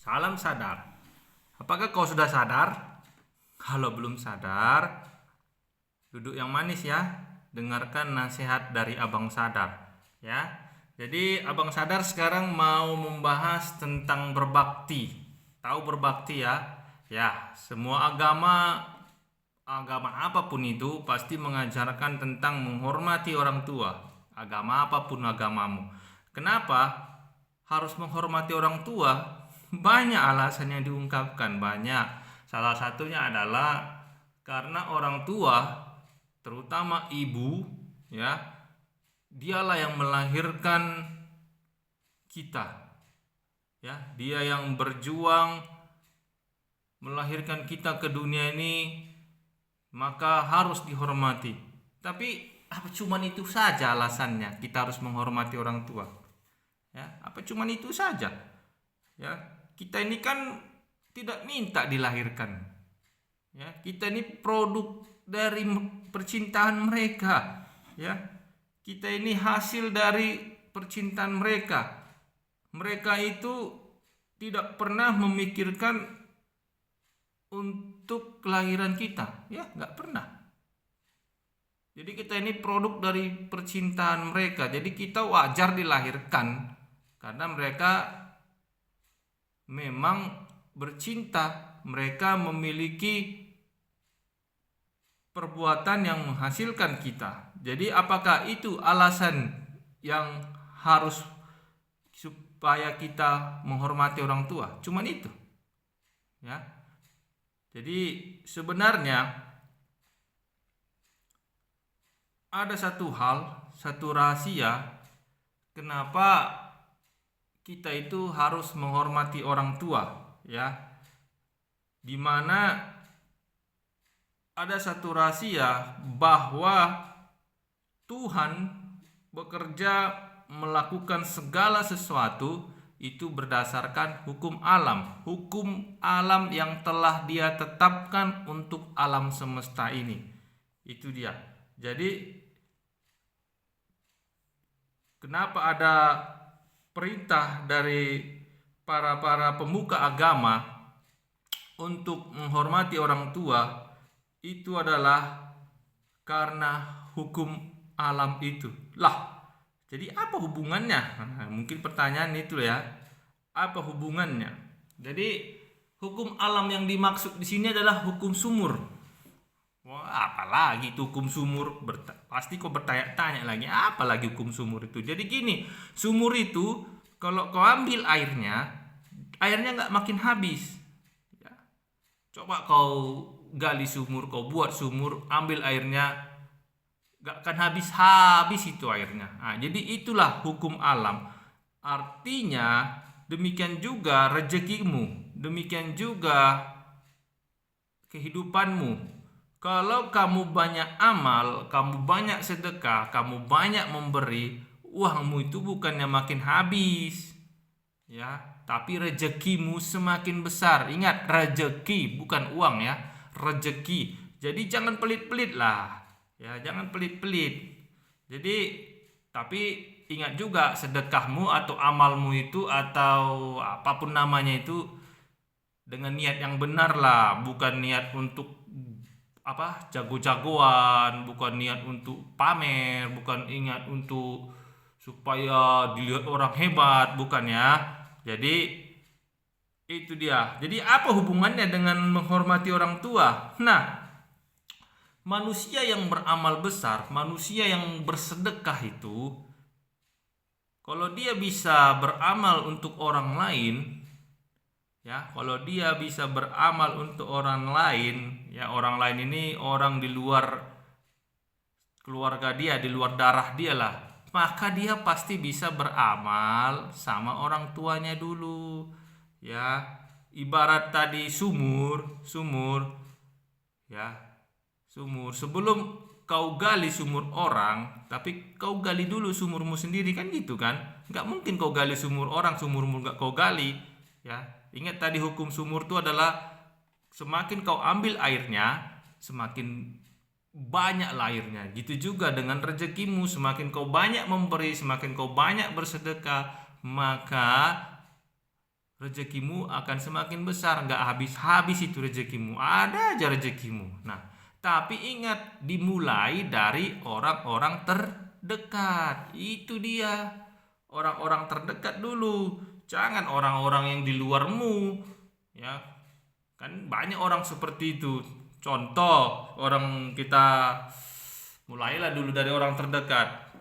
Salam sadar. Apakah kau sudah sadar? Kalau belum sadar, duduk yang manis ya. Dengarkan nasihat dari Abang Sadar, ya. Jadi Abang Sadar sekarang mau membahas tentang berbakti. Tahu berbakti ya? Ya, semua agama apapun itu pasti mengajarkan tentang menghormati orang tua. Agama apapun agamamu. Kenapa harus menghormati orang tua? Banyak alasan yang diungkapkan, banyak. Salah satunya adalah karena orang tua, terutama ibu, ya, dialah yang melahirkan kita. Ya, dia yang berjuang melahirkan kita ke dunia ini, maka harus dihormati. Tapi apa cuman itu saja alasannya kita harus menghormati orang tua? Ya, apa cuman itu saja? Ya, kita ini kan tidak minta dilahirkan. Ya, kita ini produk dari percintaan mereka. Ya, kita ini hasil dari percintaan mereka. Mereka itu tidak pernah memikirkan untuk kelahiran kita, ya, nggak pernah. Jadi kita ini produk dari percintaan mereka. Jadi kita wajar dilahirkan karena mereka memang bercinta. Mereka memiliki perbuatan yang menghasilkan kita. Jadi apakah itu alasan yang harus supaya kita menghormati orang tua? Cuman itu, ya. Jadi sebenarnya ada satu hal, satu rahasia kenapa kita itu harus menghormati orang tua, ya. Dimana ada satu rahasia bahwa Tuhan bekerja melakukan segala sesuatu itu berdasarkan hukum alam yang telah Dia tetapkan untuk alam semesta ini. Itu dia. Jadi kenapa ada perintah dari para pemuka agama untuk menghormati orang tua? Itu adalah karena hukum alam itu. Lah, jadi apa hubungannya? Nah, mungkin pertanyaan itu ya. Apa hubungannya? Jadi hukum alam yang dimaksud di sini adalah hukum sumur. Wah, apalagi itu hukum sumur? Pasti kau bertanya-tanya lagi, apa lagi hukum sumur itu? Jadi gini, sumur itu kalau kau ambil airnya nggak makin habis. Ya. Coba kau gali sumur, kau buat sumur, ambil airnya, gak akan habis itu airnya. Nah, jadi itulah hukum alam. Artinya demikian juga rezekimu, demikian juga kehidupanmu. Kalau kamu banyak amal, kamu banyak sedekah, kamu banyak memberi, uangmu itu bukannya makin habis, ya, tapi rezekimu semakin besar. Ingat, rezeki bukan uang ya, rezeki. Jadi jangan pelit-pelit lah. Ya, jangan pelit-pelit. Jadi, tapi ingat juga sedekahmu atau amalmu itu atau apapun namanya itu dengan niat yang benar lah, bukan niat untuk jago-jagoan, bukan niat untuk pamer, bukan ingat untuk supaya dilihat orang hebat, bukan ya. Jadi itu dia. Jadi apa hubungannya dengan menghormati orang tua? Nah, manusia yang beramal besar, manusia yang bersedekah itu, kalau dia bisa beramal untuk orang lain, ya, kalau dia bisa beramal untuk orang lain, ya, orang lain ini orang di luar keluarga dia, di luar darah dia lah, maka dia pasti bisa beramal sama orang tuanya dulu, ya. Ibarat tadi sumur, ya. Sumur, sebelum kau gali sumur orang, tapi kau gali dulu sumurmu sendiri, kan gitu kan? Nggak mungkin kau gali sumur orang, sumurmu nggak kau gali, ya. Ingat tadi hukum sumur itu adalah semakin kau ambil airnya, semakin banyak airnya. Gitu juga dengan rezekimu, semakin kau banyak memberi, semakin kau banyak bersedekah, maka rezekimu akan semakin besar. Nggak habis-habis itu rezekimu, ada aja rezekimu. Nah, tapi ingat, dimulai dari orang-orang terdekat. Itu dia, orang-orang terdekat dulu. Jangan orang-orang yang di luarmu. Ya, kan banyak orang seperti itu. Contoh, orang kita mulailah dulu dari orang terdekat.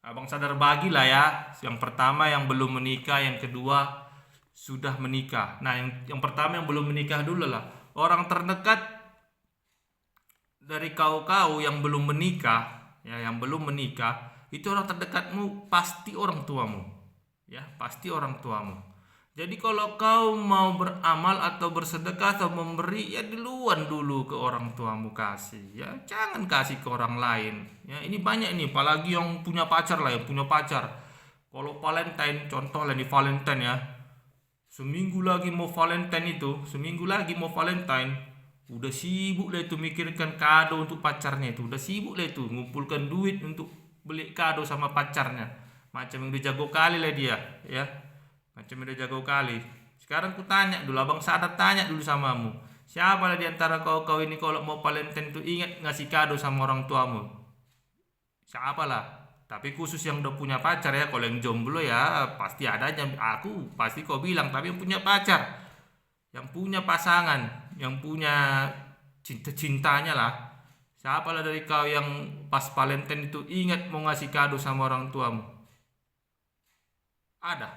Abang Sadar bagilah ya. Yang pertama yang belum menikah, yang kedua sudah menikah. Nah, yang pertama yang belum menikah dulu lah. Orang terdekat dari kau yang belum menikah, ya, yang belum menikah, itu orang terdekatmu pasti orang tuamu. Ya, pasti orang tuamu. Jadi kalau kau mau beramal atau bersedekah atau memberi, ya duluan dulu ke orang tuamu kasih. Ya, jangan kasih ke orang lain. Ya, ini banyak nih, apalagi yang punya pacar lah, yang punya pacar. Kalau Valentine, contoh lah nih Valentine ya. Seminggu lagi mau Valentine, udah sibuk lah itu mikirkan kado untuk pacarnya itu. Udah sibuk lah itu ngumpulkan duit untuk beli kado sama pacarnya. Macam yang udah jago kali lah dia, ya. Macam udah jago kali. Sekarang ku tanya dulu, Abang Sadar tanya dulu samamu. Siapa lah di antara kau ini kalau mau Valentine itu ingat ngasih kado sama orang tuamu? Siapa lah? Tapi khusus yang udah punya pacar ya. Kalau yang jomblo ya pasti ada aja. Aku pasti kau bilang. Tapi yang punya pacar, yang punya pasangan, yang punya cinta-cintanya lah. Siapa lah dari kau yang pas Valentine itu ingat mau ngasih kado sama orang tuamu? Ada.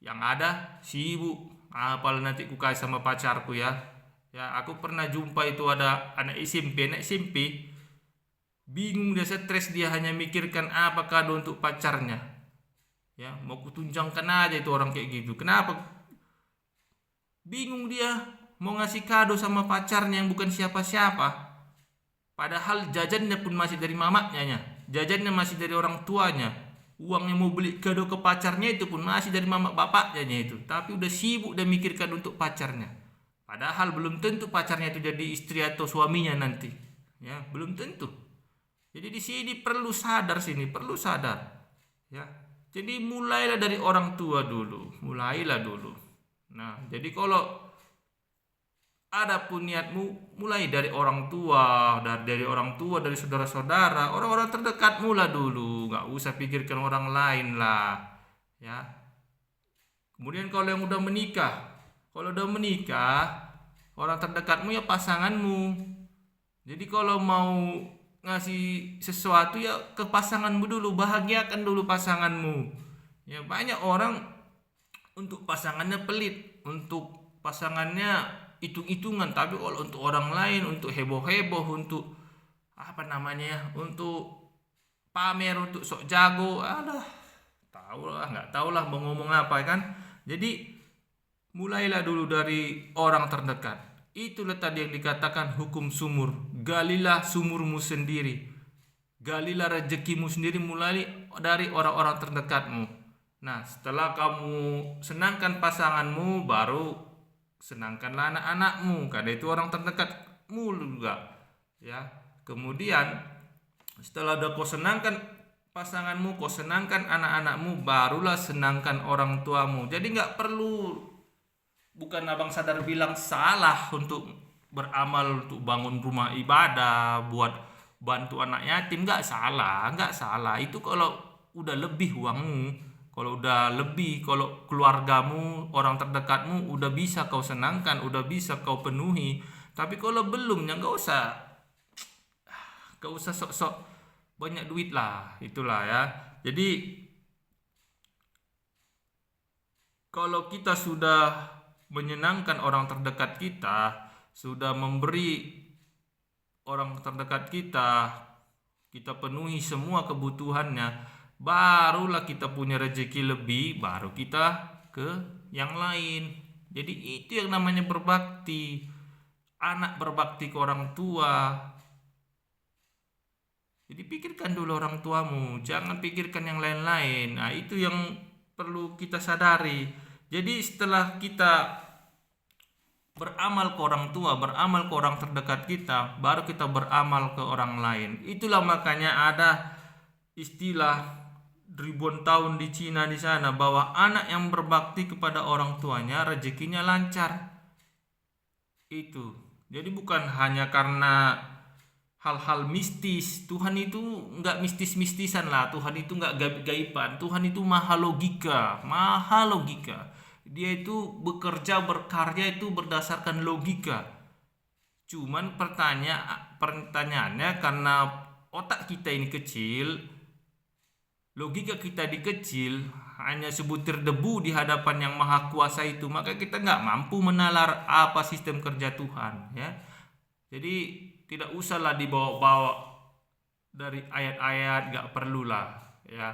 Yang ada sibuk. Apalah nanti ku kasih sama pacarku ya. Ya, aku pernah jumpa itu ada anak SMP. Bingung dia, stres dia, hanya mikirkan apa kado untuk pacarnya. Ya, mau kutunjangkan aja itu orang kayak gitu. Kenapa? Bingung dia mau ngasih kado sama pacarnya yang bukan siapa-siapa. Padahal jajannya pun masih dari mamanya, jajannya masih dari orang tuanya. Uang yang mau beli kado ke pacarnya itu pun masih dari mama bapaknya itu. Tapi udah sibuk dan mikirkan untuk pacarnya. Padahal belum tentu pacarnya itu jadi istri atau suaminya nanti. Ya, belum tentu. Jadi di sini perlu sadar ya. Jadi mulailah dari orang tua dulu, Nah, jadi kalau ada pun niatmu, mulai dari orang tua, dari saudara-saudara, orang-orang terdekatmu lah dulu, nggak usah pikirkan orang lain lah, ya. Kemudian kalau udah menikah, orang terdekatmu ya pasanganmu. Jadi kalau mau ngasih sesuatu ya ke pasanganmu dulu, bahagiakan dulu pasanganmu. Ya, banyak orang untuk pasangannya pelit, untuk pasangannya hitung-hitungan, tapi kalau untuk orang lain, untuk heboh-heboh, untuk untuk pamer, untuk sok jago, nggak tahu lah mau ngomong apa kan. Jadi mulailah dulu dari orang terdekat. Itulah tadi yang dikatakan hukum sumur. Galilah sumurmu sendiri. Galilah rezekimu sendiri mulai dari orang-orang terdekatmu. Nah, setelah kamu senangkan pasanganmu, baru senangkanlah anak-anakmu. Karena itu orang terdekatmu juga. Ya. Kemudian setelah udah kau senangkan pasanganmu, kau senangkan anak-anakmu, barulah senangkan orang tuamu. Jadi nggak perlu, bukan Abang Sadar bilang salah untuk beramal, untuk bangun rumah ibadah, buat bantu anak yatim, nggak salah. Itu kalau udah lebih uangmu, kalau keluargamu, orang terdekatmu udah bisa kau senangkan, udah bisa kau penuhi. Tapi kalau belum, ya nggak usah sok-sok banyak duit lah, itulah ya. Jadi kalau kita sudah menyenangkan orang terdekat kita, sudah memberi orang terdekat kita penuhi semua kebutuhannya, barulah kita punya rezeki lebih, baru kita ke yang lain. Jadi itu yang namanya berbakti. Anak berbakti ke orang tua. Jadi pikirkan dulu orang tuamu, jangan pikirkan yang lain-lain. Nah, itu yang perlu kita sadari. Jadi setelah kita beramal ke orang tua, beramal ke orang terdekat kita, baru kita beramal ke orang lain. Itulah makanya ada istilah ribuan tahun di Cina di sana, bahwa anak yang berbakti kepada orang tuanya rezekinya lancar. Itu. Jadi bukan hanya karena hal-hal mistis. Tuhan itu nggak mistis-mistisan lah. Tuhan itu nggak gaib-gaiban. Tuhan itu maha logika, maha logika. Dia itu bekerja, berkarya itu berdasarkan logika. Cuman pertanyaannya, karena otak kita ini kecil, logika kita di kecil, hanya sebutir debu di hadapan yang maha kuasa itu, maka kita nggak mampu menalar apa sistem kerja Tuhan, ya. Jadi tidak usahlah dibawa-bawa dari ayat-ayat, nggak perlulah, ya.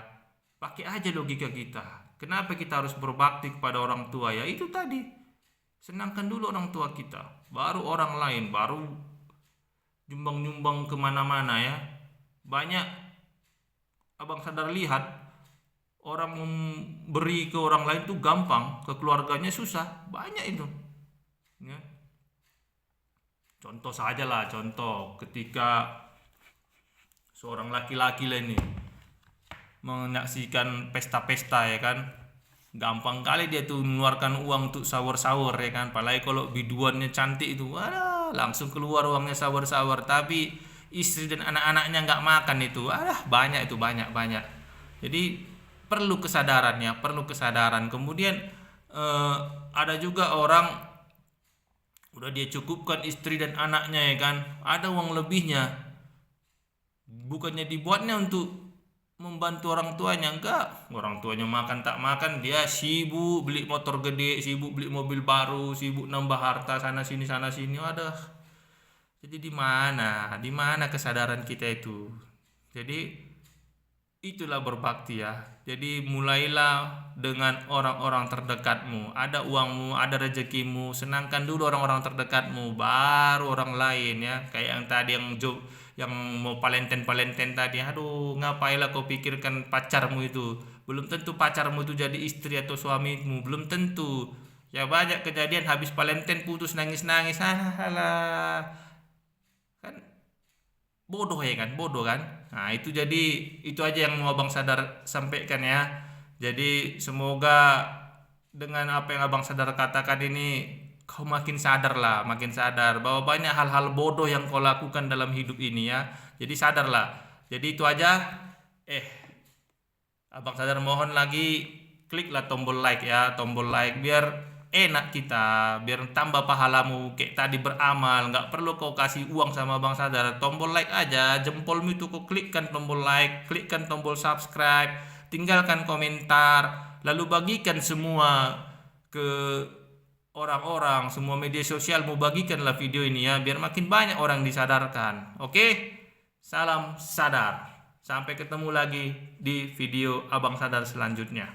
Pakai aja logika kita. Kenapa kita harus berbakti kepada orang tua? Ya itu tadi, senangkan dulu orang tua kita, baru orang lain, baru nyumbang-nyumbang kemana-mana, ya. Banyak abang sadar lihat orang memberi ke orang lain tuh gampang, ke keluarganya susah, banyak itu, ya. Contoh saja lah, contoh ketika seorang laki-laki lah ini menyaksikan pesta-pesta, ya kan, gampang kali dia tuh mengeluarkan uang untuk sahur-sahur, ya kan. Apalagi kalau biduannya cantik itu, wadah, langsung keluar uangnya sahur-sahur. Tapi istri dan anak-anaknya nggak makan itu, banyak itu, banyak. Jadi perlu kesadaran. Kemudian ada juga orang udah dia cukupkan istri dan anaknya, ya kan, ada uang lebihnya, bukannya dibuatnya untuk membantu orang tuanya, enggak. Orang tuanya makan tak makan, dia sibuk beli motor gede, sibuk beli mobil baru, sibuk nambah harta sana sini. Waduh. Jadi di mana kesadaran kita itu? Jadi itulah berbakti, ya. Jadi mulailah dengan orang-orang terdekatmu. Ada uangmu, ada rezekimu, senangkan dulu orang-orang terdekatmu, baru orang lain, ya. Kayak yang tadi yang mau Valentine tadi, aduh, ngapailah kau pikirkan pacarmu itu? Belum tentu pacarmu itu jadi istri atau suamimu, belum tentu. Ya banyak kejadian habis Valentine putus nangis-nangis, alah, kan bodoh, ya kan, bodoh kan. Nah itu, jadi itu aja yang mau abang sadar sampaikan, ya. Jadi semoga dengan apa yang abang sadar katakan ini, kau makin sadar bahwa banyak hal-hal bodoh yang kau lakukan dalam hidup ini, ya. Jadi sadarlah. Jadi itu aja. Abang sadar mohon lagi, kliklah tombol like, ya, tombol like, biar enak kita, biar tambah pahalamu kayak tadi beramal. Nggak perlu kau kasih uang sama abang sadar, tombol like aja, jempolmu itu kau klikkan tombol like, klikkan tombol subscribe, tinggalkan komentar, lalu bagikan semua ke orang-orang, semua media sosial, mau bagikanlah video ini, ya, biar makin banyak orang disadarkan. Oke, salam sadar, sampai ketemu lagi di video abang sadar selanjutnya.